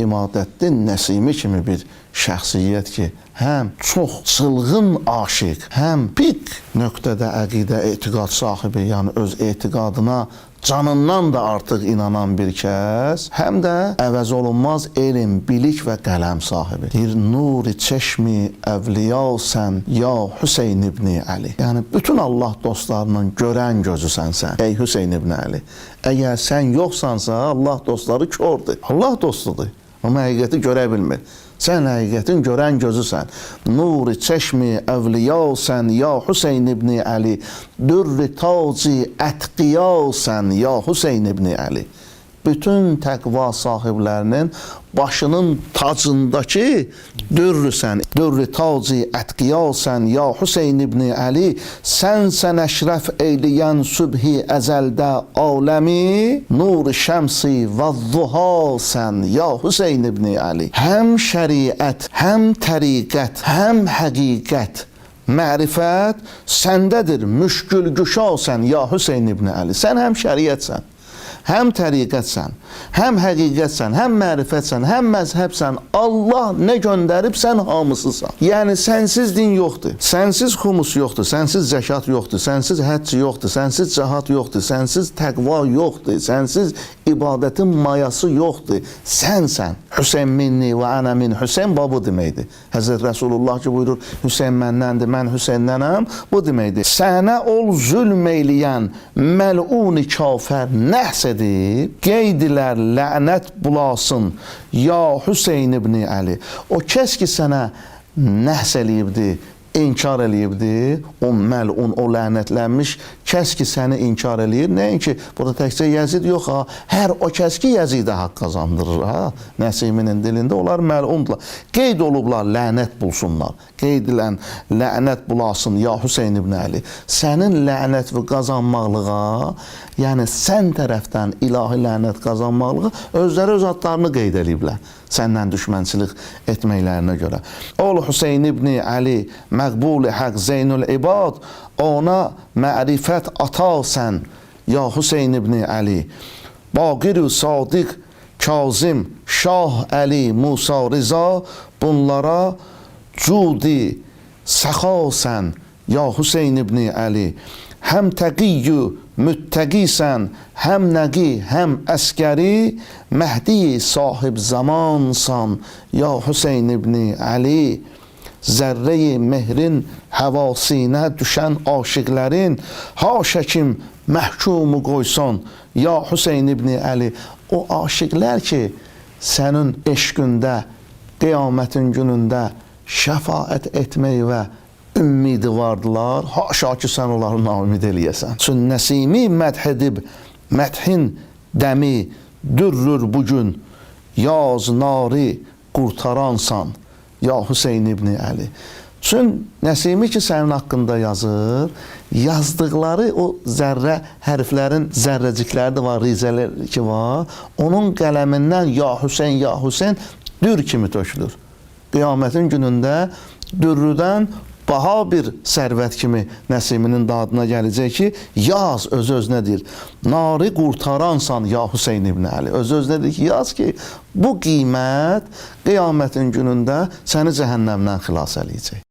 İmadəddin Nəsimi kimi bir şəxsiyyət ki, həm çox çılğın aşiq, həm pik nöqtədə əqidə, etiqad sahibi, yəni öz etiqadına canından da artıq inanan bir kəs, həm də əvəz olunmaz elm, bilik və qələm sahibi. Deyir, nuri çeşmi əvliya sən, ya Hüseyn ibn Əli. Yəni, bütün Allah dostlarının görən gözüsən sən, ey Hüseyn ibn Əli. Əgər sən yoxsansa, Allah dostları kördür. Allah dostudur. Amma həqiqəti görə bilmir. Sən həqiqətin görən gözüsən. Nuri çeşmi əvliya sən, ya Hüseyn ibn Əli. Dürri taci ətqiya sən, ya Hüseyn ibn Əli. Bütün təqva sahiblərinin başının tacındakı dürrüsən. Dürri taci ətqiya sən, ya Hüseyn ibn Əli. Sən əşrəf eyləyən sübhi əzəldə aləmi. Nur şəmsi və zuha sən, ya Hüseyn ibn Əli. Həm şəriət, həm təriqət, həm həqiqət, mərifət səndədir, müşkül güşa sən, ya Hüseyn ibn Əli. Sən həm şəriətsən, həm təriqətsən, həm həqiqətsən, həm mərifətsən, həm məzhəbsən. Allah nə göndərib, sən hamısısan. Yəni, sənsiz din yoxdur, sənsiz xumus yoxdur, sənsiz zəkat yoxdur, sənsiz həcc yoxdur, sənsiz cəhat yoxdur, sənsiz təqva yoxdur, sənsiz ibadətin mayası yoxdur. Sənsən. Hüseyn minni və ənə min Hüseyn, bu deməkdir. Həzrət Rasulullah ki, buyurur, Hüseyn məndəndir, mən Hüseyndənəm, bu deməkdir. Sənə ol zülm eyləyən məl'uni kafər nəhs edib, qeydilər lənət bulasın, ya Hüseyn ibn Əli. O kəs ki, sənə nəhs eləyibdir, inkar eləyibdir, o məlun, o lənətlənmiş kəs ki, səni inkar eləyir. Nəinki, burada təkcə Yəzid yox, ha, hər o kəs ki, Yəzidə haqq qazandırır, ha, Nəsiminin dilində, onlar məlundurlar. Qeyd olublar, lənət bulsunlar. Qeyd ilən lənət bulasın, ya Hüseyn ibn Əli. Sənin lənət və qazanmaqlığa, yəni sən tərəfdən ilahi lənət qazanmaqlığa özləri öz adlarını qeyd eləyiblər. Səndən düşmənçilik etməklərinə görə. Ol Hüseyn ibn Əli, məqbul həq zeynül ibad, ona mərifət ata sən, ya Hüseyn ibn Əli. Baqir-ü sadiq, Kazim, Şah Əli, Musa Riza, bunlara cudi səxa sən, ya Hüseyn ibn Əli. Həm təqiyyü müttəqisən, həm nəqi, həm əskəri, Məhdi sahib zamansan, ya Hüseyn ibn Əli. Zərrəyi mehrin həvasinə düşən aşiqlərin, haşəkim məhkumu qoysan, ya Hüseyn ibn Əli. O aşiqlər ki, sənin eşqündə, qiyamətin günündə şəfaət etmək və ümmidi vardılar, haşa ki, sən onları naümid eləyəsən. Çün Nəsimi mədh edib, mədhin dəmi dürrür bugün, yaz nari qurtaransan, ya Hüseyn ibn Əli. Çün Nəsimi ki, sənin haqqında yazır, yazdıqları o zərrə hərflərin zərrəcikləri də var, rizələr ki var, onun qələmindən ya Hüseyn dür kimi tökülür. Qiyamətin günündə dürrüdən baha bir sərvət kimi Nəsiminin dadına gələcək ki, yaz öz-özünə deyir, nari qurtaransan, ya Hüseyn ibn Əli. Öz-özünə deyir ki, yaz ki, bu qiymət qiyamətin günündə səni cəhənnəmdən xilas eləyəcək.